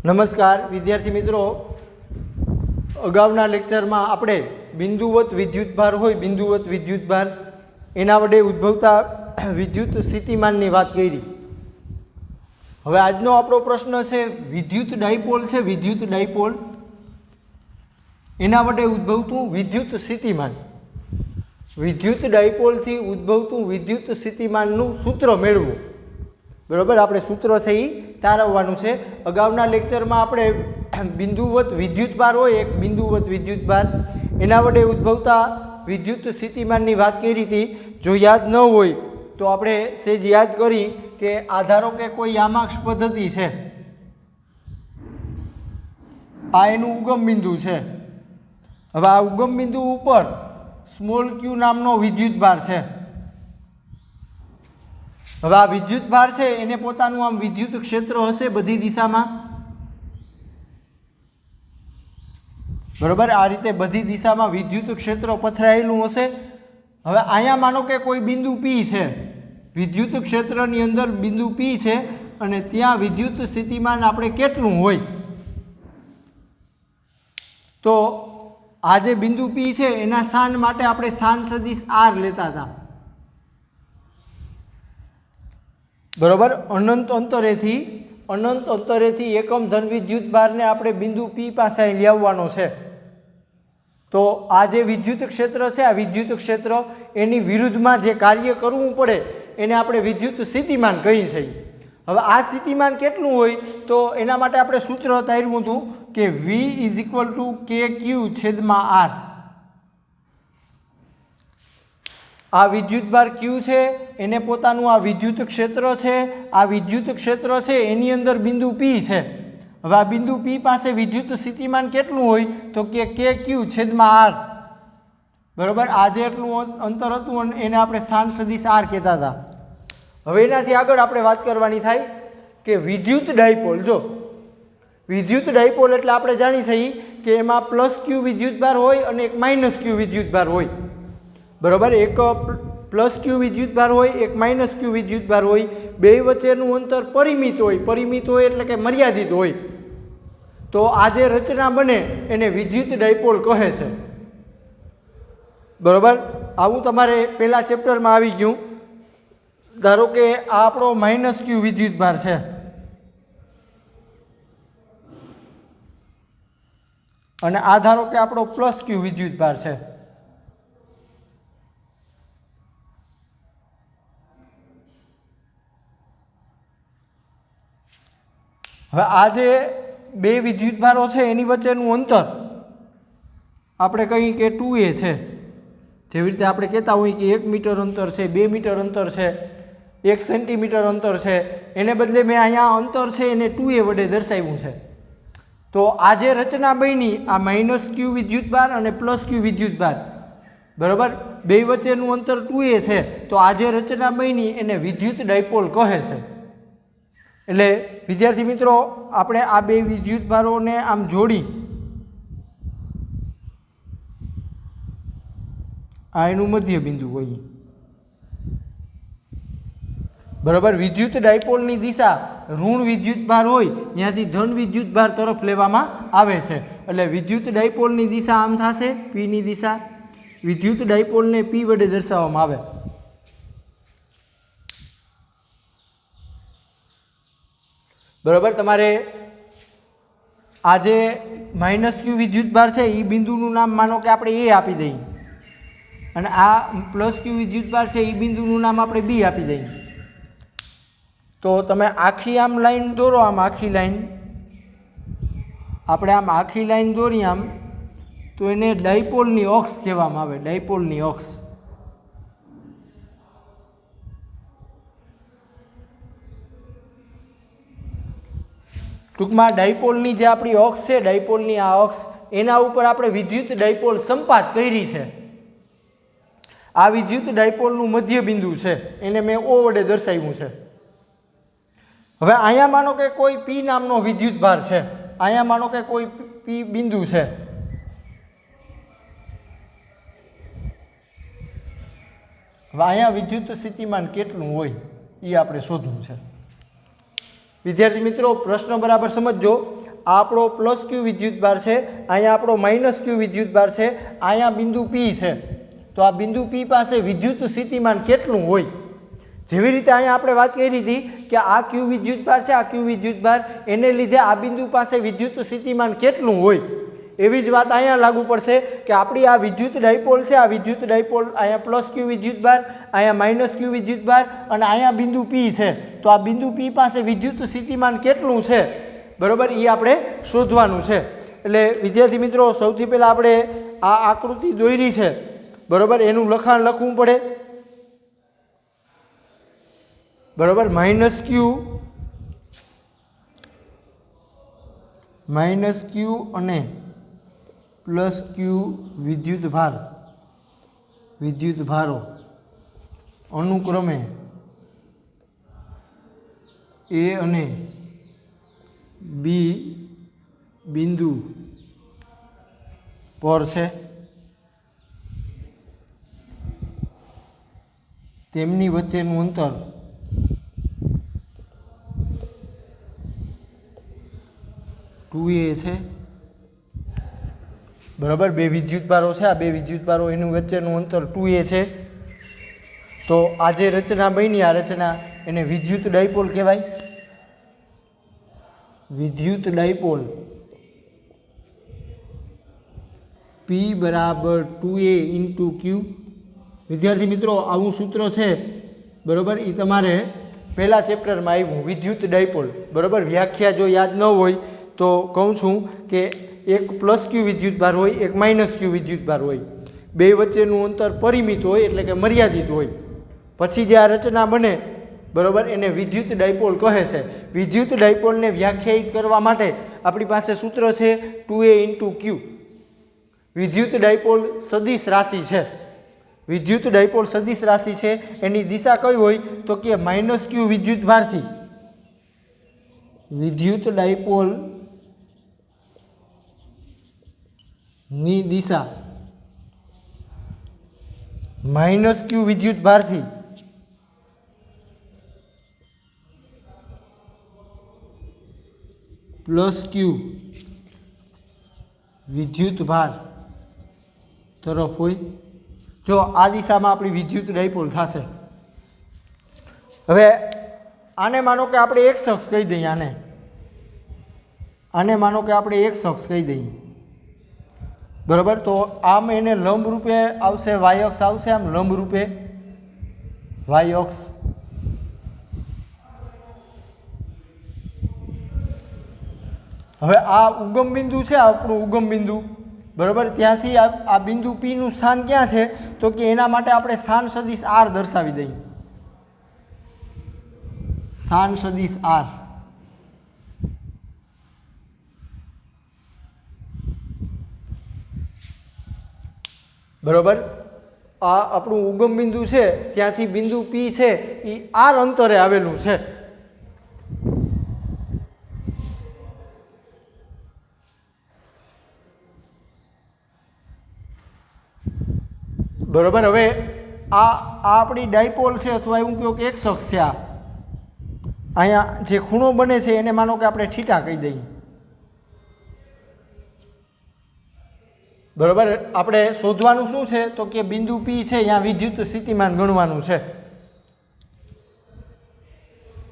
નમસ્કાર વિદ્યાર્થી મિત્રો, અગાઉના લેક્ચરમાં આપણે બિંદુવત વિદ્યુતભાર હોય બિંદુવત વિદ્યુતભાર એના વડે ઉદ્ભવતા વિદ્યુત સ્થિતિમાનની વાત કરી. હવે આજનો આપણો પ્રશ્ન છે વિદ્યુત ડાયપોલ છે, વિદ્યુત ડાયપોલ એના વડે ઉદ્ભવતું વિદ્યુત સ્થિતિમાન. વિદ્યુત ડાયપોલથી ઉદ્ભવતું વિદ્યુત સ્થિતિમાનનું સૂત્ર મેળવવું. બરાબર, આપણે સૂત્ર છે એ તારવવાનું છે. અગાઉના લેક્ચરમાં આપણે બિંદુવત વિદ્યુતભાર હોય એક બિંદુવત વિદ્યુતભાર એના વડે ઉદ્ભવતા વિદ્યુત સ્થિતિમાનની વાત કરી હતી. જો યાદ ન હોય તો આપણે સેજ યાદ કરી કે આધારો કે કોઈ યામાક્ષ પદ્ધતિ છે, આ એનું ઉગમ બિંદુ છે. હવે આ ઉગમ બિંદુ ઉપર સ્મોલ ક્યુ નામનો વિદ્યુતભાર છે. હવે આ વિદ્યુતભાર છે એને પોતાનું આમ વિદ્યુત ક્ષેત્ર હશે બધી દિશામાં. બરાબર, આ રીતે બધી દિશામાં વિદ્યુત ક્ષેત્ર પથરાયેલું હશે. હવે અહીંયા માનો કે કોઈ બિંદુ પી છે, વિદ્યુત ક્ષેત્રની અંદર બિંદુ પી છે અને ત્યાં વિદ્યુત સ્થિતિમાન આપણે કેટલું હોય, તો આ જે બિંદુ પી છે એના સ્થાન માટે આપણે સ્થાન સદિશ આર લેતા હતા. બરાબર, અનંત અંતરેથી એકમ ધન વિદ્યુતભારને આપણે બિંદુ પી પાસે લાવવાનો છે. તો આ જે વિદ્યુત ક્ષેત્ર છે, આ વિદ્યુત ક્ષેત્ર એની વિરુદ્ધમાં જે કાર્ય કરવું પડે એને આપણે વિદ્યુત સ્થિતિમાન કહીએ છીએ. હવે આ સ્થિતિમાન કેટલું હોય તો એના માટે આપણે સૂત્ર તાર્યું હતું કે V = KQ/R. આ વિદ્યુતભાર Q છે એને પોતાનું આ વિદ્યુત ક્ષેત્ર છે. આ વિદ્યુત ક્ષેત્ર છે એની અંદર બિંદુ P છે. હવે આ બિંદુ P પાસે વિદ્યુત સ્થિતિમાન કેટલું હોય તો કે KQ/R. બરાબર, આ જે એટલું અંતર હતું એને આપણે સ્થાન સદિશ R કહેતા હતા. હવે એનાથી આગળ આપણે વાત કરવાની થાય કે વિદ્યુત ડાયપોલ. જો વિદ્યુત ડાયપોલ એટલે આપણે જાણી છીએ કે એમાં +Q વિદ્યુતભાર હોય અને એક -Q વિદ્યુતભાર હોય. બરાબર, એક +Q વિદ્યુતભાર હોય, એક -Q વિદ્યુતભાર હોય. બે વચ્ચેનું અંતર પરિમિત હોય એટલે કે મર્યાદિત હોય. તો આ જે રચના બને એને વિદ્યુત ડાયપોલ કહે છે. બરાબર, આવું તમારે પહેલા ચેપ્ટરમાં આવી ગયું. ધારો કે આ આપણો -Q વિદ્યુતભાર છે અને આ ધારો કે આપણો +Q વિદ્યુતભાર છે. હવે આ જે બે વિદ્યુતભારો છે એની વચ્ચેનું અંતર આપણે કહીએ કે 2a છે. જેવી રીતે આપણે કહેતા હોઈએ કે 1 મીટર અંતર છે, 2 મીટર અંતર છે, 1 સેન્ટીમીટર અંતર છે, એને બદલે મેં અહીંયા અંતર છે એને 2a વડે દર્શાવ્યું છે. તો આ જે રચના બની આ -Q વિદ્યુતભાર અને +Q વિદ્યુતભાર, બરાબર, બે વચ્ચેનું અંતર 2a છે. તો આ જે રચના બની એને વિદ્યુત ડાયપોલ કહે છે. એટલે વિદ્યાર્થી મિત્રો, આપણે આ બે વિદ્યુતભારોને આમ જોડી આ એનું મધ્ય બિંદુ હોય. બરાબર, વિદ્યુત ડાયપોલની દિશા ઋણ વિદ્યુતભાર હોય ત્યાંથી ધન વિદ્યુતભાર તરફ લેવામાં આવે છે. એટલે વિદ્યુત ડાયપોલની દિશા આમ થશે, પીની દિશા. વિદ્યુત ડાયપોલને P વડે દર્શાવવામાં આવે. બરાબર, તમારે આ જે -Q વિદ્યુતભાર છે એ બિંદુનું નામ માનો કે આપણે A આપી દઈએ અને આ +Q વિદ્યુતભાર છે એ બિંદુનું નામ આપણે B આપી દઈએ. તો તમે આખી આમ લાઈન દોરો, આમ આખી લાઈન આપણે આમ આખી લાઈન દોરી આમ, તો એને ડાયપોલની અક્ષ કહેવામાં આવે. ડાયપોલની અક્ષ. ટૂંકમાં ડાયપોલની જે આપણી અક્ષ છે, ડાયપોલની આ અક્ષ, એના ઉપર આપણે વિદ્યુત ડાયપોલ સંપાત કરી છે. આ વિદ્યુત ડાયપોલનું મધ્ય બિંદુ છે એને મેં O વડે દર્શાવ્યું છે. હવે અહીંયા માનો કે કોઈ P નામનો વિદ્યુતભાર છે, અહીંયા માનો કે કોઈ P બિંદુ છે. હવે અહીંયા વિદ્યુત સ્થિતિમાન કેટલું હોય એ આપણે શોધવું છે. વિદ્યાર્થી મિત્રો, પ્રશ્ન બરાબર સમજજો. આપણો પ્લસ ક્યુ વિદ્યુતભાર છે, અહીંયા આપણો માઇનસ ક્યુ વિદ્યુતભાર છે, અહીંયા બિંદુ પી છે. તો આ બિંદુ પી પાસે વિદ્યુત સ્થિતિમાન કેટલું હોય? જેવી રીતે અહીંયા આપણે વાત કરી હતી કે આ ક્યુ વિદ્યુતભાર છે, આ ક્યુ વિદ્યુતભાર, એને લીધે આ બિંદુ પાસે વિદ્યુત સ્થિતિમાન કેટલું હોય, એવી જ વાત અહીંયા લાગુ પડશે કે આપણી આ વિદ્યુત ડાયપોલ છે, આ વિદ્યુત ડાયપોલ અહીંયા પ્લસ ક્યુ વિદ્યુતભાર, અહીંયા માઇનસ ક્યુ વિદ્યુતભાર અને અહીંયા બિંદુ પી છે. તો આ બિંદુ પી પાસે વિદ્યુત સ્થિતિમાન કેટલું છે, બરાબર, એ આપણે શોધવાનું છે. એટલે વિદ્યાર્થી મિત્રો, સૌથી પહેલાં આપણે આ આકૃતિ દોરી છે, બરાબર, એનું લખાણ લખવું પડે, બરાબર. માઇનસ ક્યુ અને પ્લસ ક્યુ વિદ્યુતભારો અનુક્રમે એ અને બી બિંદુ પર છે. તેમની વચ્ચેનું અંતર છે, બરાબર. બે વિદ્યુતભારો છે, આ બે વિદ્યુતભારો એનું વચ્ચેનું અંતર 2a છે. તો આ જે રચના બની, આ રચના એને વિદ્યુત ડાયપોલ કહેવાય. વિદ્યુત ડાયપોલ P બરાબર 2a ઇન્ટુ ક્યુ. વિદ્યાર્થી મિત્રો, આવું સૂત્ર છે, બરાબર, એ તમારે પહેલા ચેપ્ટરમાં આવ્યું, વિદ્યુત ડાયપોલ, બરાબર. વ્યાખ્યા જો યાદ ન હોય તો કહું છું કે એક પ્લસ ક્યુ વિદ્યુતભાર હોય, એક માઇનસ ક્યુ વિદ્યુતભાર હોય, બે વચ્ચેનું અંતર પરિમિત હોય, એટલે કે મર્યાદિત હોય. પછી જે આ રચના બને, બરાબર, એને વિદ્યુત ડાયપોલ કહે છે. વિદ્યુત ડાયપોલને વ્યાખ્યાયિત કરવા માટે આપણી પાસે સૂત્ર છે 2a ઇન્ટુ ક્યુ. વિદ્યુત ડાયપોલ સદિશ રાશિ છે, વિદ્યુત ડાયપોલ સદિશ રાશિ છે. એની દિશા કઈ હોય તો કે માઇનસ ક્યુ વિદ્યુતભારથી વિદ્યુત ડાયપોલ ની દિશા માઇનસ ક્યુ વિદ્યુતભારથી પ્લસ ક્યુ વિદ્યુતભાર તરફ હોય. જો આ દિશામાં આપણી વિદ્યુત ડાયપોલ થશે. હવે આને માનો કે આપણે એક શખ્સ કહી દઈએ, આને માનો કે આપણે એક શખ્સ કહી દઈએ, બરાબર. તો આમ એને લંબ રૂપે આવશે, વાય અક્ષ આવશે, આમ લંબ રૂપે વાય અક્ષ. હવે આ ઉગમ બિંદુ છે, આપણું ઉગમ બિંદુ, બરાબર. ત્યાંથી આ બિંદુ પી નું સ્થાન ક્યાં છે તો કે એના માટે આપણે સ્થાન સદિશ આર દર્શાવી દઈએ. સ્થાન સદિશ આર, બરાબર. આ આપણું ઉગમ બિંદુ છે, ત્યાંથી બિંદુ પી છે એ આર અંતરે આવેલું છે. બરાબર. હવે આ આપણી ડાયપોલ છે, અથવા એવું કહો કે એક શખ્સ છે. અહીંયા જે ખૂણો બને છે એને માનો કે આપણે થીટા કહી દઈએ, બરાબર. આપણે શોધવાનું શું છે તો કે બિંદુ પી છે, અહીંયા વિદ્યુત સ્થિતિમાન ગણવાનું છે,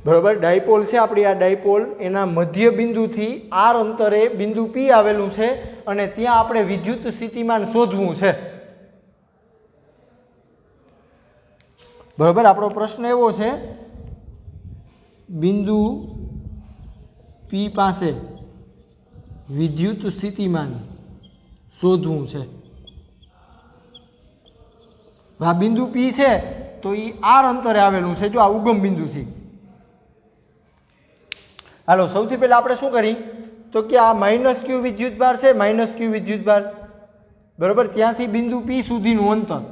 બરાબર. ડાયપોલ છે આપણી, આ ડાયપોલ એના મધ્ય બિંદુથી આર અંતરે બિંદુ પી આવેલું છે, અને ત્યાં આપણે વિદ્યુત સ્થિતિમાન શોધવું છે, બરાબર. આપણો પ્રશ્ન એવો છે, બિંદુ પી પાસે વિદ્યુત સ્થિતિમાન શોધવું છે. આ બિંદુ પી છે તો એ આર અંતરે આવેલું છે, જો આ ઉગમ બિંદુથી. હાલો, સૌથી પહેલાં આપણે શું કરી તો કે આ માઇનસ ક્યુ વિદ્યુતભાર છે, માઇનસ ક્યુ વિદ્યુતભાર, બરાબર. ત્યાંથી બિંદુ પી સુધીનું અંતર.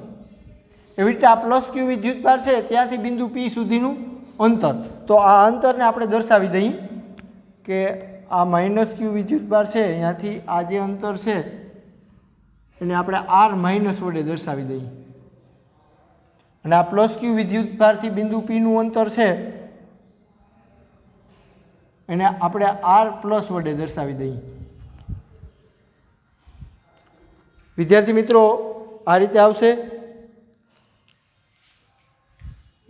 એવી રીતે આ પ્લસ ક્યુ વિદ્યુતભાર છે, ત્યાંથી બિંદુ પી સુધીનું અંતર. તો આ અંતરને આપણે દર્શાવી દઈએ કે આ માઇનસ ક્યુ વિદ્યુતભાર છે, અહીંયાથી આ જે અંતર છે એને આપણે આર માઇનસ વડે દર્શાવી દઈએ, અને આ પ્લસ ક્યુ વિદ્યુતભારથી બિંદુ પીનું અંતર છે, એને આપણે આર પ્લસ વડે દર્શાવી દઈએ. વિદ્યાર્થી મિત્રો આ રીતે આવશે.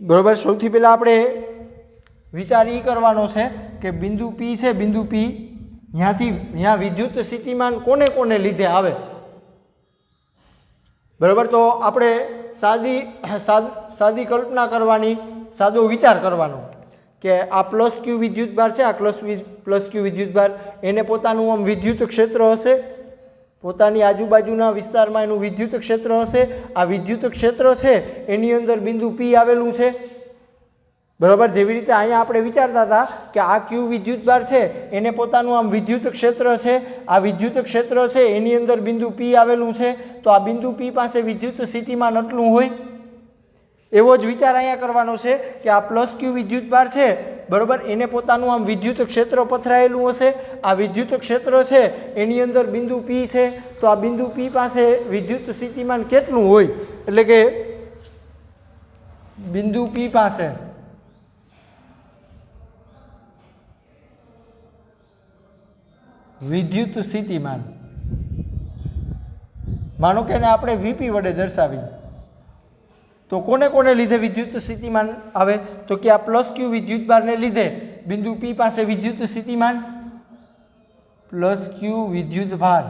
બરાબર. સૌથી પહેલાં આપણે વિચાર એ કરવાનો છે કે બિંદુ પી છે, બિંદુ પી ત્યાંથી ત્યાં વિદ્યુત સ્થિતિમાન કોને કોને લીધે આવે. બરાબર. તો આપણે સાદી કલ્પના કરવાની, સાદો વિચાર કરવાનો કે આ પ્લસ ક્યુ વિદ્યુતભાર છે, આ પ્લસ ક્યુ વિદ્યુતભાર એને પોતાનું આમ વિદ્યુત ક્ષેત્ર હશે, પોતાની આજુબાજુના વિસ્તારમાં એનું વિદ્યુત ક્ષેત્ર હશે. આ વિદ્યુત ક્ષેત્ર છે એની અંદર બિંદુ પી આવેલું છે. બરાબર. જેવી રીતે અહીંયા આપણે વિચારતા હતા કે આ ક્યુ વિદ્યુતભાર છે એને પોતાનું આમ વિદ્યુત ક્ષેત્ર છે, આ વિદ્યુત ક્ષેત્ર છે એની અંદર બિંદુ પી આવેલું છે. તો આ બિંદુ પી પાસે વિદ્યુત સ્થિતિમાન આટલું હોય. એવો જ વિચાર અહીંયા કરવાનો છે કે આ પ્લસ ક્યુ વિદ્યુતભાર છે, બરાબર, એને પોતાનું આમ વિદ્યુત ક્ષેત્ર પથરાયેલું હશે. આ વિદ્યુત ક્ષેત્ર છે એની અંદર બિંદુ પી છે. તો આ બિંદુ પી પાસે વિદ્યુત સ્થિતિમાન કેટલું હોય, એટલે કે બિંદુ પી પાસે વિદ્યુત સ્થિતિમાન, માનો કે એને આપણે વીપી વડે દર્શાવી, તો કોને કોને લીધે વિદ્યુત સ્થિતિમાન આવે, તો કે આ પ્લસ ક્યુ વિદ્યુતભારને લીધે બિંદુ પી પાસે વિદ્યુત સ્થિતિમાન પ્લસ ક્યુ વિદ્યુતભાર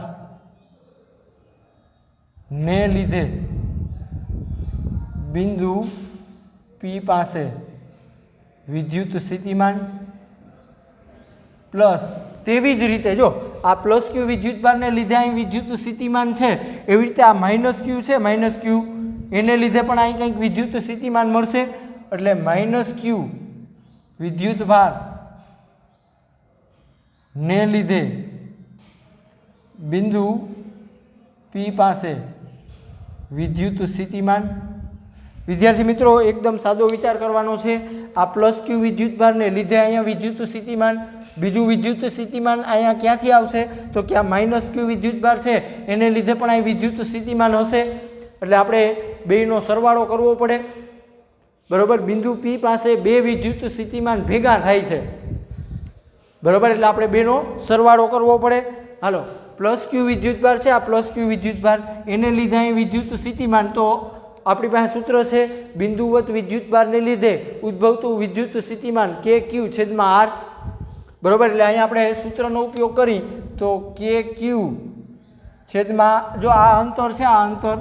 ને લીધે બિંદુ પી પાસે વિદ્યુત સ્થિતિમાન પ્લસ તેવી જ રીતે જો આ પ્લસ ક્યુ વિદ્યુતભારને લીધે અહીં વિદ્યુત સ્થિતિમાન છે, એવી રીતે આ માઇનસ ક્યુ છે, માઇનસ ક્યુ એને લીધે પણ અહીં કંઈક વિદ્યુત સ્થિતિમાન મળશે. એટલે માઇનસ ક્યુ વિદ્યુતભાર ને લીધે બિંદુ પી પાસે વિદ્યુત સ્થિતિમાન. વિદ્યાર્થી મિત્રો એકદમ સાદો વિચાર કરવાનો છે. આ પ્લસ ક્યુ વિદ્યુતભારને લીધે અહીંયા વિદ્યુત સ્થિતિમાન, બીજું વિદ્યુત સ્થિતિમાન અહીંયા ક્યાંથી આવશે, તો કે આ માઇનસ ક્યુ વિદ્યુતભાર છે એને લીધે પણ અહીં વિદ્યુત સ્થિતિમાન હશે. એટલે આપણે બેયનો સરવાળો કરવો પડે. બરાબર. બિંદુ પી પાસે બે વિદ્યુત સ્થિતિમાન ભેગા થાય છે. બરાબર. એટલે આપણે બેનો સરવાળો કરવો પડે. હાલો, પ્લસ ક્યુ વિદ્યુતભાર છે, આ પ્લસ ક્યુ વિદ્યુતભાર એને લીધે અહીં વિદ્યુત સ્થિતિમાન, તો આપણી પાસે સૂત્ર છે બિંદુવત વિદ્યુતભારને લીધે ઉદ્ભવતું વિદ્યુત સ્થિતિમાન કે ક્યુ છેદમાં આર. બરાબર. એટલે અહીંયા આપણે સૂત્રનો ઉપયોગ કરી તો કે ક્યુ છેદમાં, જો આ અંતર છે, આ અંતર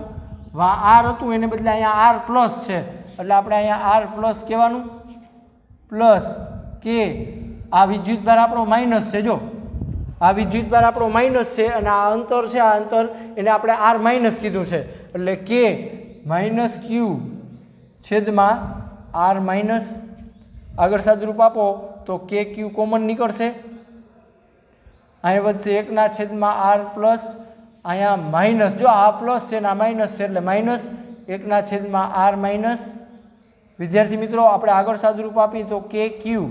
આર હતું એને બદલે અહીંયા આર પ્લસ છે, એટલે આપણે અહીંયા આર પ્લસ કહેવાનું, પ્લસ કે આ વિદ્યુતભાર આપણો માઇનસ છે, જો આ વિદ્યુતભાર આપણો માઇનસ છે અને આ અંતર છે, આ અંતર એને આપણે આર માઇનસ કીધું છે, એટલે કે માઇનસ ક્યુ છેદમાં આર માઇનસ. આગળ સાદુરૂપ આપો તો કે ક્યુ કોમન નીકળશે, અહીંયા વધશે 1/r પ્લસ, અહીંયા માઇનસ, જો આ પ્લસ છે ને આ માઇનસ છે એટલે માઇનસ 1/r માઇનસ. વિદ્યાર્થી મિત્રો આપણે આગળ સાદુરૂપ આપીએ તો કે ક્યુ,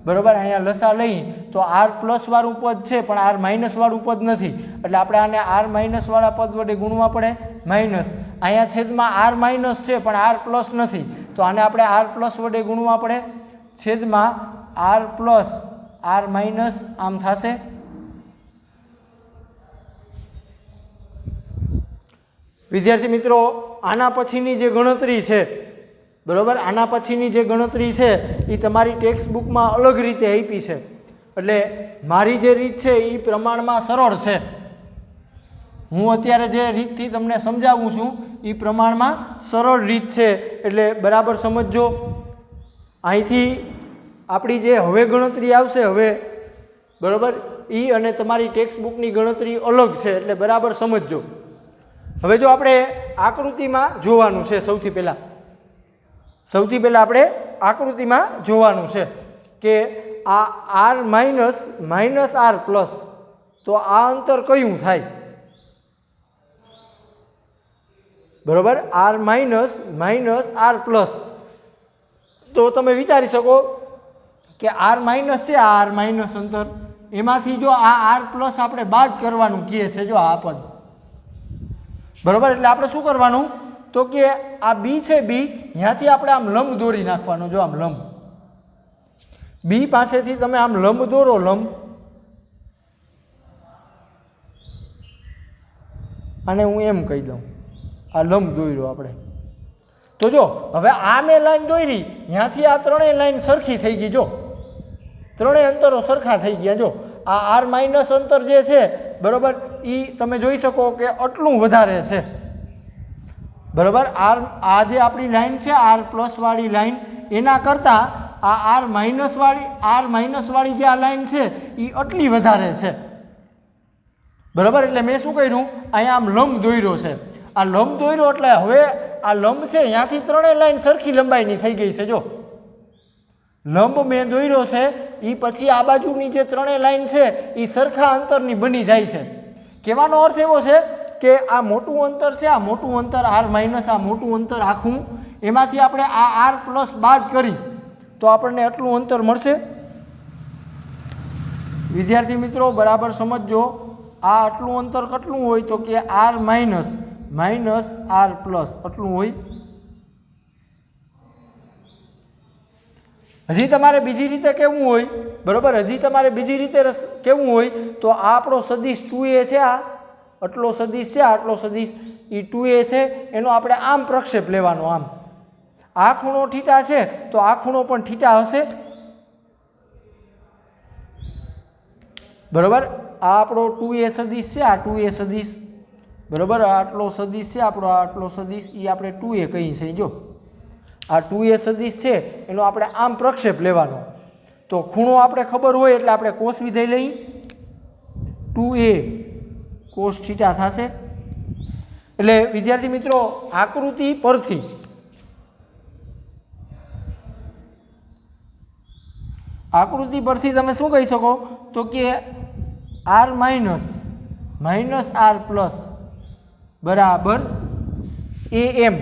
બરાબર, અહીંયા લસા લઈ તો આર પ્લસ વાળું પદ છે પણ આર માઇનસ વાળું પદ નથી, એટલે આપણે આને આર માઇનસ વાળા પદ વડે ગુણવા પડે, માઇનસ. અહીંયા છેદમાં આર માઇનસ છે પણ આર પ્લસ નથી, તો આને આપણે આર પ્લસ વડે ગુણવા પડે, છેદમાં આર પ્લસ આર માઇનસ આમ થશે. વિદ્યાર્થી મિત્રો આના પછીની જે ગણતરી છે, બરાબર, આના પછીની જે ગણતરી છે એ તમારી ટેક્સ્ટ બુકમાં અલગ રીતે આપી છે. એટલે મારી જે રીત છે એ પ્રમાણમાં સરળ છે. હું અત્યારે જે રીતથી તમને સમજાવું છું એ પ્રમાણમાં સરળ રીત છે, એટલે બરાબર સમજજો. અહીંથી આપણી જે હવે ગણતરી આવશે હવે, બરાબર, એ અને તમારી ટેક્સ્ટ બુકની ગણતરી અલગ છે, એટલે બરાબર સમજજો. હવે જો આપણે આકૃતિમાં જોવાનું છે, સૌથી પહેલાં આપણે આકૃતિમાં જોવાનું છે કે આ આર માઇનસ આર પ્લસ, તો આ અંતર કયું થાય, બરાબર, આર માઇનસ આર પ્લસ. તો તમે વિચારી શકો કે આર માઇનસ છે, આ આર માઇનસ અંતર, એમાંથી જો આ આર પ્લસ આપણે બાદ કરવાનું કહે છે, જો આ પદ, બરાબર. એટલે આપણે શું કરવાનું, તો કે આ બી છે, બી ત્યાંથી આપણે આમ લંબ દોરી નાખવાનો, જો આમ લંબ, બી પાસેથી તમે આમ લંબ દોરો, લંબ, અને હું એમ કહી દઉં આ લંબ દોર્યો આપણે. તો જો હવે આ મેં લાઈન દોરી, ત્યાંથી આ ત્રણેય લાઈન સરખી થઈ ગઈ. જો ત્રણેય અંતરો સરખા થઈ ગયા. જો આ આર માઇનસ અંતર જે છે બરાબર, એ તમે જોઈ શકો કે આટલું વધારે છે બરાબર. આ જે આપણી લાઈન છે આર પ્લસ વાળી લાઈન, એના કરતાં આ આર માઇનસ વાળી જે આ લાઈન છે એ આટલી વધારે છે બરાબર. એટલે મેં શું કર્યું, અહીંયા આમ લંબ દોર્યો છે. આ લંબ દોર્યો એટલે હવે આ લંબ છે ત્યાંથી ત્રણેય લાઈન સરખી લંબાઈની થઈ ગઈ છે. જો લંબ મેં દોર્યો છે એ પછી આ બાજુની જે ત્રણેય લાઈન છે એ સરખા અંતરની બની જાય છે. કહેવાનો અર્થ એવો છે કે આ મોટું અંતર છે, આ મોટું અંતર આર માઇનસ, આ મોટું અંતર આખું, એમાંથી આપણે આ આર પ્લસ બાદ કરી તો આપણને આટલું અંતર મળશે. વિદ્યાર્થી મિત્રો બરાબર સમજજો, આ આટલું અંતર કેટલું હોય તો કે આર માઇનસ આર પ્લસ આટલું હોય. હજી તમારે બીજી રીતે કેવું હોય બરાબર, હજી તમારે બીજી રીતે કેવું હોય તો આ આપણો સદિશ 2a છે, આ આટલો સદિશ છે, આટલો સદિશ એ 2a છે, એનો આપણે આમ પ્રક્ષેપ લેવાનો. આમ આ ખૂણો થીટા છે તો આ ખૂણો પણ થીટા હશે બરાબર. આ આપણો 2a સદિશ છે, આ 2a સદિશ બરાબર, આટલો સદિશ છે આપણો, આટલો સદિશ એ આપણે 2a કહીએ છીએ. જો આ 2a સદિશ છે એનો આપણે આમ પ્રક્ષેપ લેવાનો. તો ખૂણો આપણે ખબર હોય એટલે આપણે કોસ વિધેય લઈ, 2a કોસ થીટા થશે. એટલે વિદ્યાર્થી મિત્રો આકૃતિ પરથી તમે શું કહી શકો તો કે આર માઇનસ આર પ્લસ બરાબર am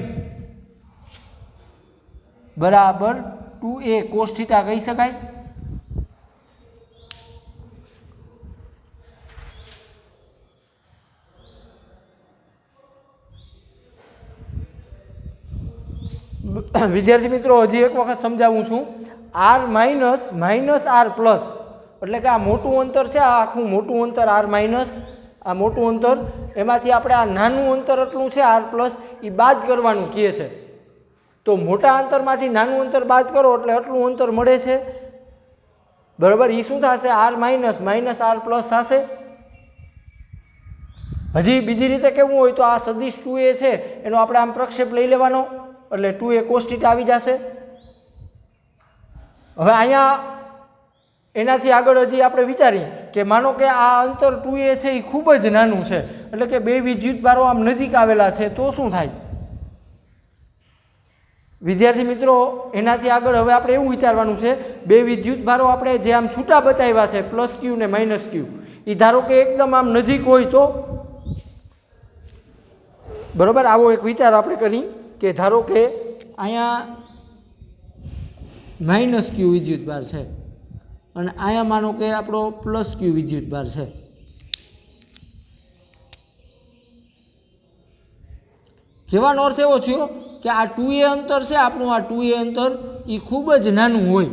બરાબર 2a કોસ થીટા કહી શકાય. વિદ્યાર્થી મિત્રો હજી એક વખત સમજાવું છું. આર માઇનસ આર પ્લસ એટલે કે આ મોટું અંતર છે, આ આખું મોટું અંતર આર માઇનસ, આ મોટું અંતર, એમાંથી આપણે આ નાનું અંતર એટલું છે આર પ્લસ એ બાદ કરવાનું કહે છે. તો મોટા અંતરમાંથી નાનું અંતર બાદ કરો એટલે આટલું અંતર મળે છે બરાબર. એ શું થશે, આર માઇનસ આર પ્લસ થશે. હજી બીજી રીતે કેવું હોય તો આ સદિશ 2a છે એનો આપણે આમ પ્રક્ષેપ લઈ લેવાનો એટલે 2a કોસ થીટા આવી જશે. હવે અહીંયા એનાથી આગળ હજી આપણે વિચારીએ કે માનો કે આ અંતર 2a છે એ ખૂબ જ નાનું છે, એટલે કે બે વિદ્યુતભારો આમ નજીક આવેલા છે, તો શું થાય વિદ્યાર્થી મિત્રો? એનાથી આગળ હવે આપણે એવું વિચારવાનું છે, બે વિદ્યુતભારો આપણે જે આમ છૂટા બતાવ્યા છે પ્લસ ક્યુ ને માઇનસ ક્યુ, એ ધારો કે એકદમ આમ નજીક હોય તો બરાબર. આવો એક વિચાર આપણે કરી કે ધારો કે અહીંયા માઇનસ ક્યુ વિદ્યુતભાર છે અને અહીંયા માનો કે આપણો પ્લસ ક્યુ વિદ્યુતભાર છે. કહેવાનો અર્થ એવો થયો કે આ 2a અંતર છે આપણું, આ 2a અંતર એ ખૂબ જ નાનું હોય.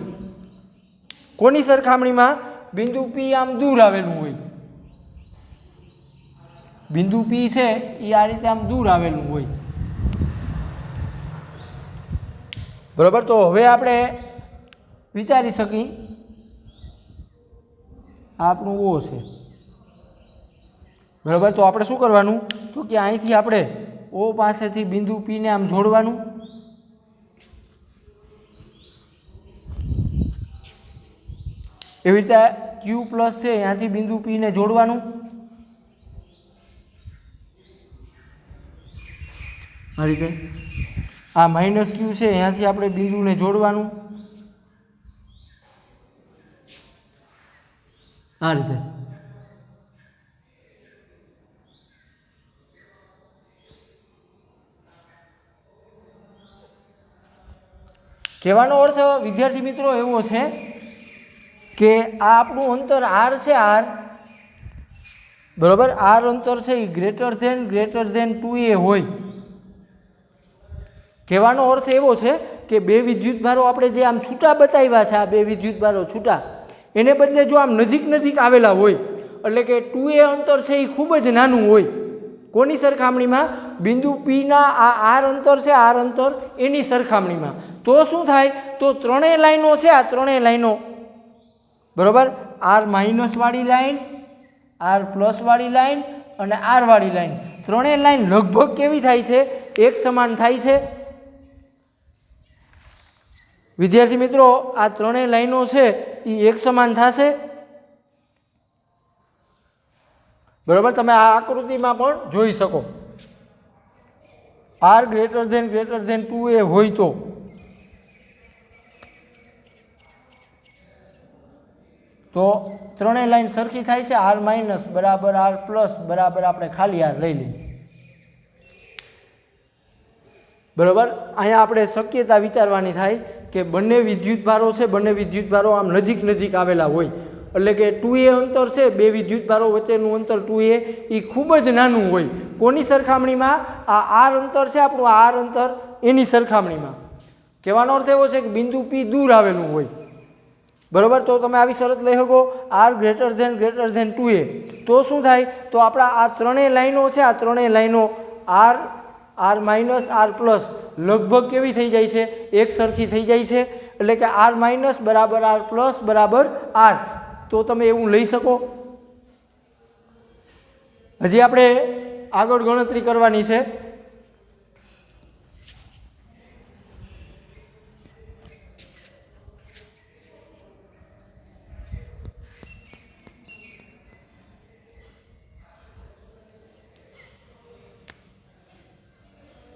કોની સરખામણીમાં? બિંદુ P આમ દૂર આવેલું હોય. બિંદુ P છે એ આ રીતે આમ દૂર આવેલું હોય બરાબર. તો હવે આપણે વિચારી શકીએ આપણું ઓ છે બરાબર. તો આપણે શું કરવાનું તો કે અહીંથી આપણે ઓ પાસેથી બિંદુ P ને આમ જોડવાનું. એવી રીતે Q પ્લસ છે અહીંયાથી બિંદુ P ને જોડવાનું. આ રીતે આ માઇનસ ક્યુ છે અહીંયાથી આપણે બિંદુને જોડવાનું. આ રીતે કહેવાનો અર્થ વિદ્યાર્થી મિત્રો એવો છે કે આ આપણું અંતર આર છે, આર બરાબર. આર અંતર છે એ ગ્રેટર ધેન 2a હોય. કહેવાનો અર્થ એવો છે કે બે વિદ્યુતભારો આપણે જે આમ છૂટા બતાવ્યા છે, આ બે વિદ્યુતભારો છૂટા, એને બદલે જો આમ નજીક નજીક આવેલા હોય, એટલે કે 2a અંતર છે એ ખૂબ જ નાનું હોય, કોની સરખામણીમાં? બિંદુ પીના આ આર અંતર છે, આર અંતર એની સરખામણીમાં. તો શું થાય? તો ત્રણેય લાઈનો છે, આ ત્રણેય લાઈનો બરાબર, આર માઇનસ વાળી લાઈન, આર પ્લસ વાળી લાઈન અને આર વાળી લાઈન, ત્રણેય લાઈન લગભગ કેવી થાય છે? એક સમાન થાય છે. વિદ્યાર્થી મિત્રો, આ ત્રણેય લાઈનો છે એ એક સમાન થશે બરાબર. તમે આ આકૃતિમાં પણ જોઈ શકો, આર ગ્રેટર ધેન 2a હોય તો ત્રણેય લાઈન સરખી થાય છે. આર માઇનસ બરાબર આર પ્લસ બરાબર આપણે ખાલી આર લઈ લઈએ બરાબર. અહીંયા આપણે શક્યતા વિચારવાની થાય કે બંને વિદ્યુતભારો છે, બંને વિદ્યુતભારો આમ નજીક નજીક આવેલા હોય, એટલે કે 2a અંતર છે, બે વિદ્યુતભારો વચ્ચેનું અંતર 2a એ ખૂબ જ નાનું હોય. કોની સરખામણીમાં? આ આર અંતર છે આપણું, આર અંતર એની સરખામણીમાં. કહેવાનો અર્થ એવો છે કે બિંદુ P દૂર આવેલું હોય બરાબર. તો તમે આવી શરત લઈ શકો, આર ગ્રેટર ધેન 2a. તો શું થાય? તો આપણા આ ત્રણેય લાઈનો છે, આ ત્રણેય લાઈનો આર માઇનસ આર પ્લસ લગભગ કેવી થઈ જાય છે? એક સરખી થઈ જાય છે. એટલે કે આર માઇનસ બરાબર આર પ્લસ બરાબર આર. તો તમે એવું લઈ શકો. હજી આપણે આગળ ગણતરી કરવાની છે.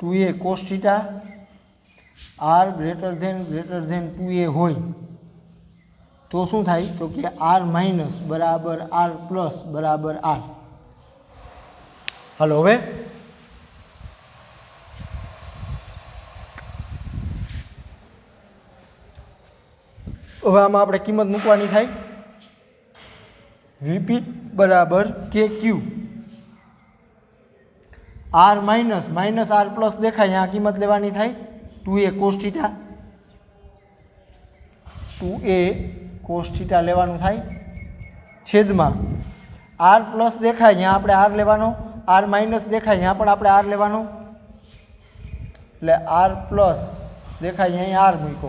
Two a cos theta r greater than 2a હોય તો શું થાય? તો કે આર માઇનસ બરાબર આર પ્લસ બરાબર આર. હાલો હવે આમાં આપણે કિંમત મૂકવાની થાય. વીપી બરાબર કે q, r minus r plus દેખાય, અહીંયા કિંમત લેવાની થાય 2a cos theta, 2a cos theta લેવાનું થાય છેદમાં આર પ્લસ દેખાય, અહીંયા આપણે આર લેવાનો, આર માઇનસ દેખાય, અહીંયા પણ આપણે આર લેવાનો, એટલે આર પ્લસ દેખાય અહીંયા આર મૂકો,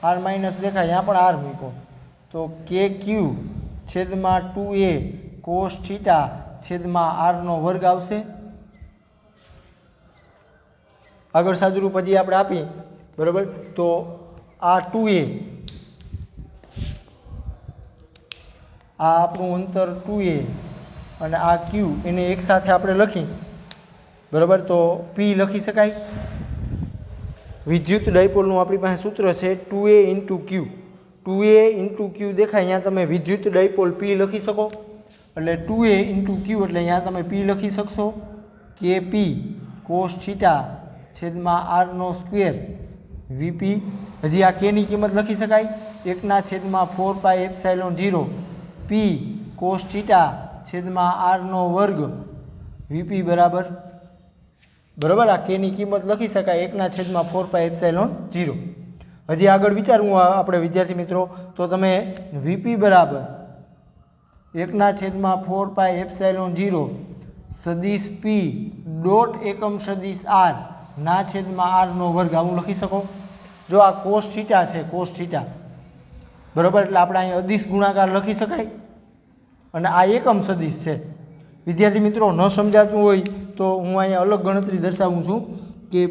આર માઇનસ દેખાય અહીંયા પણ આર મૂકો. તો કે ક્યુ છેદમાં 2a કોસ થીટા છેદમાં આરનો વર્ગ આવશે. આગળ સાદુરૂપ હજી આપણે આપી બરાબર. તો આ 2a, આ આપણું અંતર 2a અને આ ક્યુ એને એકસાથે આપણે લખી બરાબર. તો પી લખી શકાય. વિદ્યુત ડાયપોલનું આપણી પાસે સૂત્ર છે 2a ઇન્ટુ ક્યુ. 2a ઇન્ટુ ક્યુ દેખાય, અહીંયા તમે વિદ્યુત ડાયપોલ પી લખી શકો. એટલે 2a ઇન્ટુ ક્યુ એટલે અહીંયા તમે પી લખી શકશો કે પી કોસ થીટા છેદમાં આરનો સ્ક્વેર વીપી. હજી આ કેની કિંમત લખી શકાય 1/4πε0 પી કોસ થીટા છેદમાં આરનો વર્ગ વીપી બરાબર. આ કેની કિંમત લખી શકાય 1/4πε0. હજી આગળ વિચારવું આપણે વિદ્યાર્થી મિત્રો, તો તમે વીપી બરાબર 1/4πε0 સદિશ પી ડોટ એકમ સદિશ આર ના છેદમાં આરનો વર્ગ આવું લખી શકો. જો આ કોસ થીટા છે, કોસ થીટા બરાબર, એટલે આપણે અહીં અદિશ ગુણાકાર લખી શકાય અને આ એકમ સદિશ છે. વિદ્યાર્થી મિત્રો ન સમજાતું હોય તો હું અહીંયા અલગ ગણતરી દર્શાવું છું કે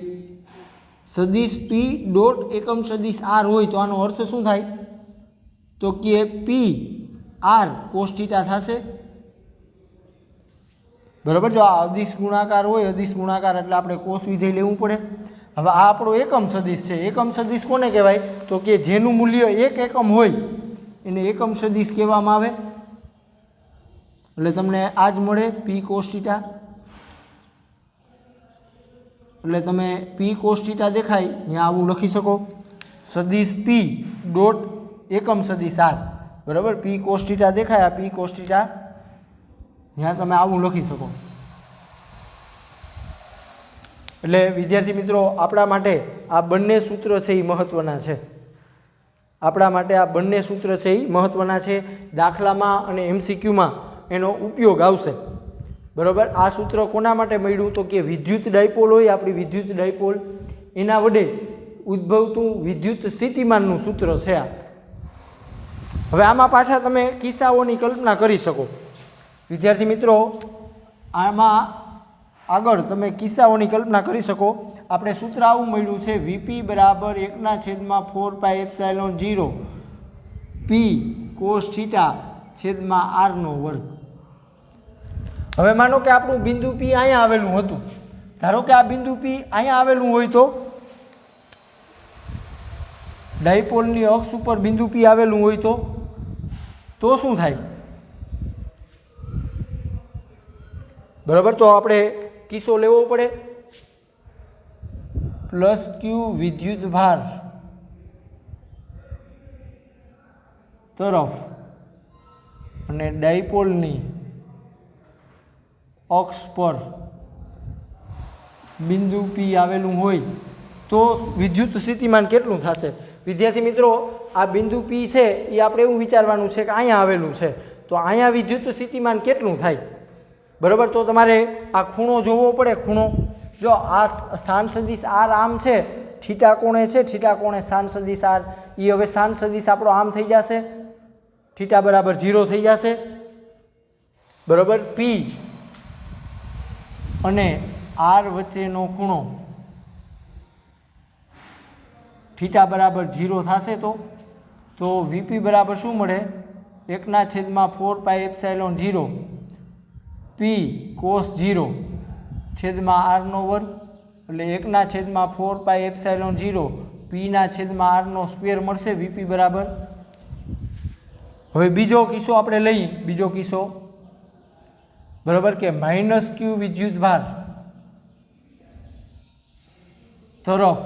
સદિશ પી ડોટ એકમ સદિશ આર હોય તો આનો અર્થ શું થાય? તો કે પી આર કોસ થીટા થશે બરાબર. જો આ અદિશ ગુણાકાર હોય, અદિશ ગુણાકાર એટલે આપણે કોસ વિધેય લેવું પડે. હવે આ આપણો એકમ સદિશ છે. એકમ સદિશ કોને કહેવાય? તો કે જેનું મૂલ્ય 1 એકમ હોય એને એકમ સદિશ કહેવામાં આવે. એટલે તમને આ જ મળે પી કોસ થીટા. એટલે તમે પી કોસ થીટા દેખાય અહીંયા આવું લખી શકો, સદિશ પી ડોટ એકમ સદિશ આર બરાબર. પી કોસ થીટા દેખાય, આ પી કોસ થીટા અહીંયા તમે આવું લખી શકો. એટલે વિદ્યાર્થી મિત્રો આપણા માટે આ બંને સૂત્ર છે એ મહત્ત્વના છે. આપણા માટે આ બંને સૂત્ર છે એ મહત્ત્વના છે. દાખલામાં અને MCQમાં એનો ઉપયોગ આવશે. બરાબર. આ સૂત્ર કોના માટે મળ્યું? તો કે વિદ્યુત ડાયપોલ હોય, આપણી વિદ્યુત ડાયપોલ, એના વડે ઉદ્ભવતું વિદ્યુત સ્થિતિમાનનું સૂત્ર છે આ. હવે આમાં પાછા તમે કિસ્સાઓની કલ્પના કરી શકો. વિદ્યાર્થી મિત્રો આમાં આગળ તમે કિસ્સાઓની કલ્પના કરી શકો. આપણે સૂત્ર આવું મળ્યું છે VP બરાબર 1/4πε0 P cos θ છેદમાં r² હવે માનો કે આપણું બિંદુ P અહીંયા આવેલું હતું. ધારો કે આ બિંદુ P અહીંયા આવેલું હોય તો ડાયપોલની અક્ષ ઉપર બિંદુ P આવેલું હોય તો શું થાય? બરાબર. તો આપણે કિસ્સો લેવો પડે. +q વિદ્યુત ભાર તરફ અને ડાયપોલની અક્ષ પર બિંદુ P આવેલું હોય તો વિદ્યુત સ્થિતિમાન કેટલું થશે? વિદ્યાર્થી મિત્રો આ બિંદુ P છે એ આપણે એવું વિચારવાનું છે કે અહીંયા આવેલું છે, તો અહીંયા વિદ્યુત સ્થિતિમાન કેટલું થાય? બરાબર. તો તમારે આ ખૂણો જોવો પડે. ખૂણો જો આ સ્થાન સદિશ r આમ છે, થીટા કોણે છે, થીટા કોણે સ્થાન સદિશ r, એ હવે સ્થાન સદિશ આપણો આમ થઈ જશે, થીટા બરાબર 0 થઈ જશે. બરાબર. P અને r વચ્ચેનો ખૂણો થીટા બરાબર 0 થશે તો VP બરાબર શું મળે? 1/4πε0 P cos 0 છેદમાં r², એટલે 1/4πε0 P ના છેદમાં r² મળશે VP બરાબર. હવે બીજો કિસ્સો આપણે લઈએ. બીજો કિસ્સો બરાબર કે -q વિદ્યુત ભાર તરફ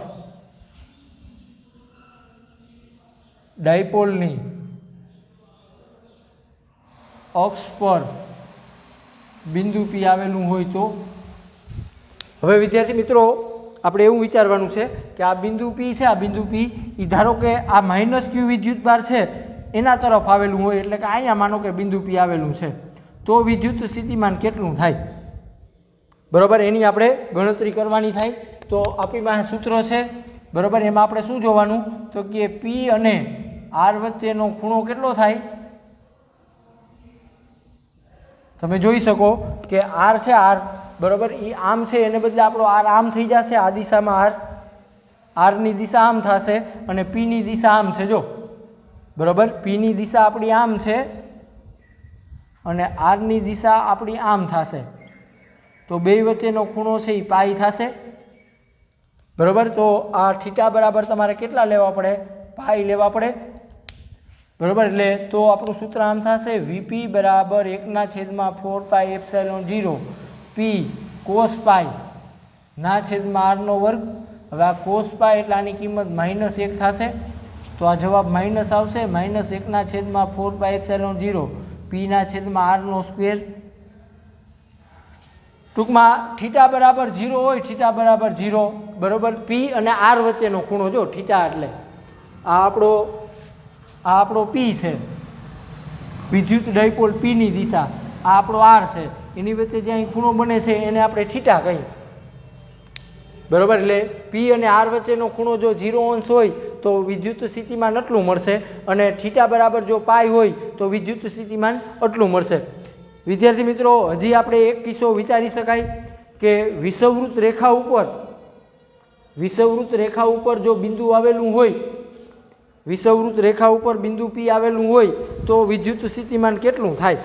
ડાયપોલની અક્ષ પર બિંદુ P આવેલું હોય તો. હવે વિદ્યાર્થી મિત્રો આપણે એવું વિચારવાનું છે કે આ બિંદુ P છે, આ બિંદુ P એ ધારો કે આ -q વિદ્યુત ભાર છે એના તરફ આવેલું હોય, એટલે કે અહીંયા માનો કે બિંદુ P આવેલું છે તો વિદ્યુત સ્થિતિમાન કેટલું થાય? બરાબર. એની આપણે ગણતરી કરવાની થાય. તો આપણી પાસે સૂત્ર છે. બરાબર. એમાં આપણે શું જોવાનું? તો કે P અને r વચ્ચેનો ખૂણો કેટલો થાય? તમે જોઈ શકો કે r છે, r બરાબર એ આમ છે, એને બદલે આપણો r આમ થઈ જશે. આ દિશામાં r ની દિશા આમ થશે અને P ની દિશા આમ છે. જો બરાબર. P ની દિશા આપણી આમ છે અને r ની દિશા આપણી આમ થશે, તો બે વચ્ચેનો ખૂણો છે એ પાઈ થશે. બરાબર. તો આ થીટા બરાબર તમારે કેટલા લેવા પડે? પાઈ લેવા પડે. બરાબર. એટલે તો આપણું સૂત્ર આમ થશે VP બરાબર 1/4πε0 P cos π ના છેદમાં r². હવે આ cos π એટલે આની કિંમત -1 થશે, તો આ જવાબ માઇનસ આવશે. -1/4πε0 P ના છેદમાં r². ટૂંકમાં થીટા બરાબર 0 હોય, થીટા બરાબર 0, બરાબર. P અને r વચ્ચેનો ખૂણો, જો થીટા એટલે આ આપણો P છે, વિદ્યુત ડાયપોલ P ની દિશા, આ આપણો r છે, એની વચ્ચે જે અહીં ખૂણો બને છે એને આપણે થીટા કહીએ. બરાબર. એટલે P અને r વચ્ચેનો ખૂણો જો 0° હોય તો વિદ્યુત સ્થિતિમાન આટલું મળશે, અને થીટા બરાબર જો પાઈ હોય તો વિદ્યુત સ્થિતિમાન આટલું મળશે. વિદ્યાર્થી મિત્રો હજી આપણે એક કિસ્સો વિચારી શકાય કે વિષુવવૃત્ત રેખા ઉપર જો બિંદુ આવેલું હોય, વિષુવવૃત્ત રેખા ઉપર બિંદુ P આવેલું હોય તો વિદ્યુત સ્થિતિમાન કેટલું થાય?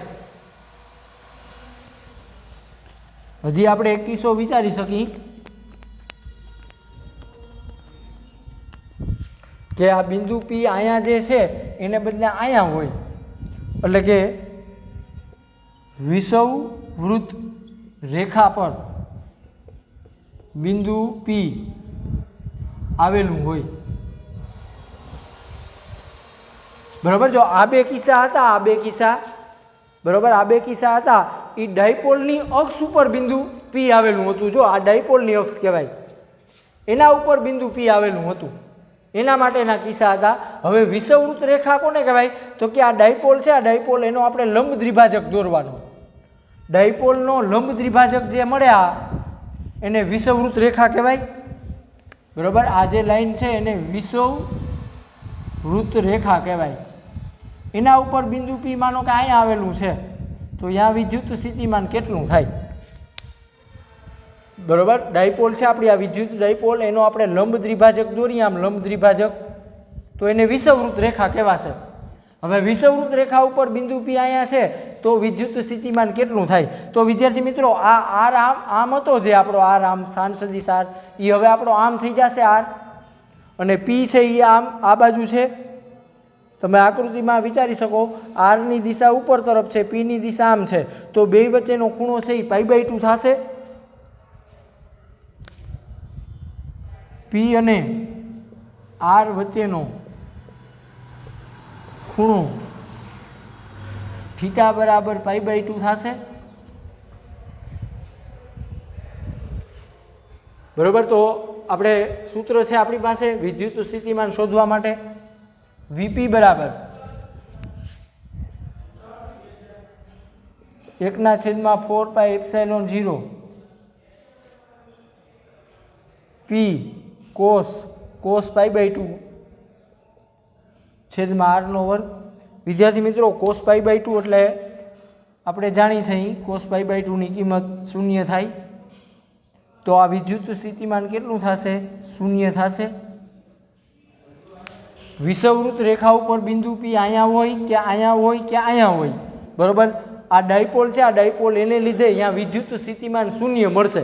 હજી આપણે એક કિસ્સો વિચારી શકીએ કે આ બિંદુ P અહીંયા જે છે એને બદલે અહીંયા હોય, એટલે કે વિષુવવૃત્ત રેખા પર બિંદુ P આવેલું હોય. બરાબર. જો આ બે કિસ્સા હતા, બરાબર, આ બે કિસ્સા હતા એ ડાયપોલની અક્ષ ઉપર બિંદુ પી આવેલું હતું, જો આ ડાયપોલની અક્ષ કહેવાય, એના ઉપર બિંદુ પી આવેલું હતું, એના માટેના કિસ્સા હતા. હવે વિષુવવૃત્ત રેખા કોને કહેવાય? તો કે આ ડાયપોલ છે, આ ડાયપોલ એનો આપણે લંબ દ્વિભાજક દોરવાનો. ડાયપોલનો લંબ દ્વિભાજક જે મળ્યા એને વિષુવવૃત્ત રેખા કહેવાય. બરાબર, આ જે લાઈન છે એને વિષુવવૃત્ત રેખા કહેવાય. એના ઉપર બિંદુ પી માનો કે અહીંયા આવેલું છે, તો અહીંયા વિદ્યુત સ્થિતિમાન કેટલું થાય? બરાબર, ડાયપોલ છે આપણી આ વિદ્યુત ડાયપોલ, એનો આપણે લંબ દ્વિભાજક દોરીએ, આમ લંબ દ્વિભાજક, તો એને વિષુવવૃત્ત રેખા કહેવાશે. હવે વિષુવવૃત્ત રેખા ઉપર બિંદુ પી અહીંયા છે, તો વિદ્યુત સ્થિતિમાન કેટલું થાય? તો વિદ્યાર્થી મિત્રો, આ આર આમ હતો, જે આપણો આર આમ સ્થાન સદિશ આર, એ હવે આપણો આમ થઈ જશે આર, અને પી છે એ આમ આ બાજુ છે. તમે આકૃતિમાં વિચારી શકો, આરની દિશા ઉપર તરફ છે, પીની દિશા આમ છે, તો બે વચ્ચેનો ખૂણો છે એ π/2 થશે. પી અને આર વચ્ચેનો ખૂણો થીટા બરાબર π/2 થશે. બરાબર, તો આપણે સૂત્ર છે આપણી પાસે વિદ્યુત સ્થિતિમાન શોધવા માટે, વીપી બરાબર 1/4πε0 પી કોસ π/2 છેદમાં r². વિદ્યાર્થી મિત્રો, કોસ π/2 એટલે આપણે જાણી છીએ કોસ π/2 ની કિંમત 0 થાય, તો આ વિદ્યુત સ્થિતિમાન કેટલું થશે? 0 થશે. વિષુવવૃત્ત રેખા ઉપર બિંદુ પી અહીંયા હોય કે અહીંયા હોય કે અહીંયા હોય, બરાબર, આ ડાયપોલ છે, આ ડાયપોલ એને લીધે અહીંયા વિદ્યુત સ્થિતિમાન 0 મળશે.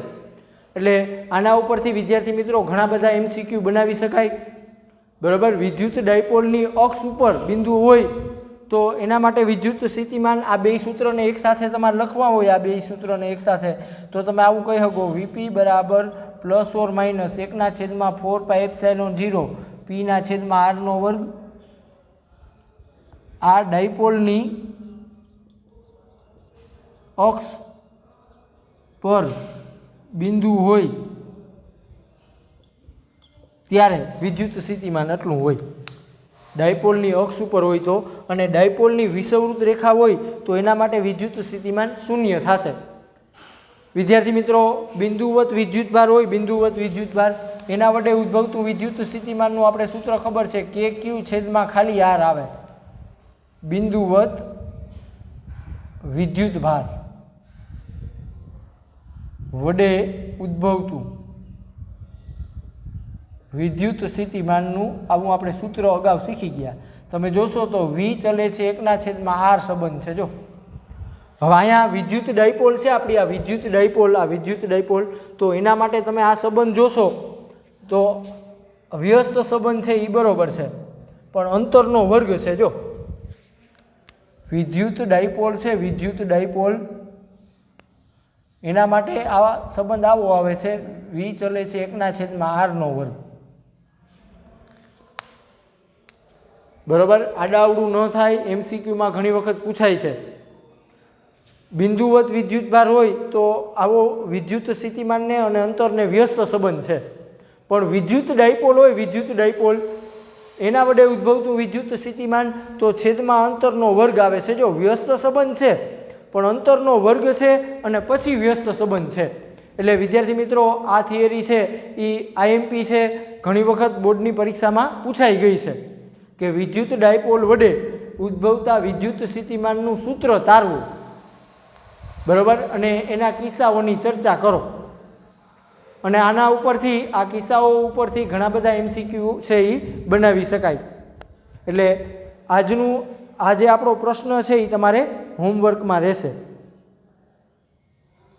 એટલે આના ઉપરથી વિદ્યાર્થી મિત્રો ઘણા બધા MCQ બનાવી શકાય. બરાબર, વિદ્યુત ડાયપોલની અક્ષ ઉપર બિંદુ હોય તો એના માટે વિદ્યુત સ્થિતિમાન, આ બે સૂત્રને એકસાથે તમારે લખવા હોય, આ બે સૂત્રને એકસાથે, તો તમે આવું કહી શકો, વીપી બરાબર ±1/4πε0 p/r². આ ડાયપોલની અક્ષ પર બિંદુ હોય ત્યારે વિદ્યુત સ્થિતિમાન એટલું હોય. ડાયપોલની અક્ષ ઉપર હોય તો, અને ડાયપોલની વિષુવવૃત્ત રેખા હોય તો એના માટે વિદ્યુત સ્થિતિમાન 0 થશે. વિદ્યાર્થી મિત્રો, બિંદુવત વિદ્યુતભાર હોય, બિંદુવત વિદ્યુતભાર, એના વડે ઉદ્ભવતું વિદ્યુત સ્થિતિમાનનું આપણે સૂત્ર ખબર છે, KQ/r આવે. બિંદુવત વિદ્યુતભાર વડે ઉદ્ભવતું વિદ્યુત સ્થિતિમાનનું આવું આપણે સૂત્ર અગાઉ શીખી ગયા. તમે જોશો તો V ચલે છે 1/r સંબંધ છે. જો હવે અહીંયા વિદ્યુત ડાયપોલ છે આપણી, આ વિદ્યુત ડાયપોલ, તો એના માટે તમે આ સંબંધ જોશો તો વ્યસ્ત સંબંધ છે એ બરોબર છે, પણ અંતરનો વર્ગ છે. જો વિદ્યુત ડાયપોલ છે, વિદ્યુત ડાયપોલ, એના માટે આવા સંબંધ આવો આવે છે, V ચલે છે 1/r². બરાબર, આડાઅવડું ન થાય, MCQમાં ઘણી વખત પૂછાય છે. બિંદુવત વિદ્યુતભાર હોય તો આવો વિદ્યુત સ્થિતિમાનને અને અંતરને વ્યસ્ત સંબંધ છે, પણ વિદ્યુત ડાયપોલ હોય, વિદ્યુત ડાયપોલ, એના વડે ઉદ્ભવતું વિદ્યુત સ્થિતિમાન તો છેદમાં અંતરનો વર્ગ આવે છે. જો વ્યસ્ત સંબંધ છે પણ અંતરનો વર્ગ છે અને પછી વ્યસ્ત સંબંધ છે. એટલે વિદ્યાર્થી મિત્રો, આ થિયરી છે એ IMP છે, ઘણી વખત બોર્ડની પરીક્ષામાં પૂછાઈ ગઈ છે કે વિદ્યુત ડાયપોલ વડે ઉદ્ભવતા વિદ્યુત સ્થિતિમાનનું સૂત્ર તારવું, બરાબર, અને એના કિસ્સાઓની ચર્ચા કરો. અને આના ઉપરથી, આ કિસ્સાઓ ઉપરથી ઘણા બધા MCQ છે એ બનાવી શકાય. એટલે આ જે આપણો પ્રશ્ન છે એ તમારે હોમવર્કમાં રહેશે.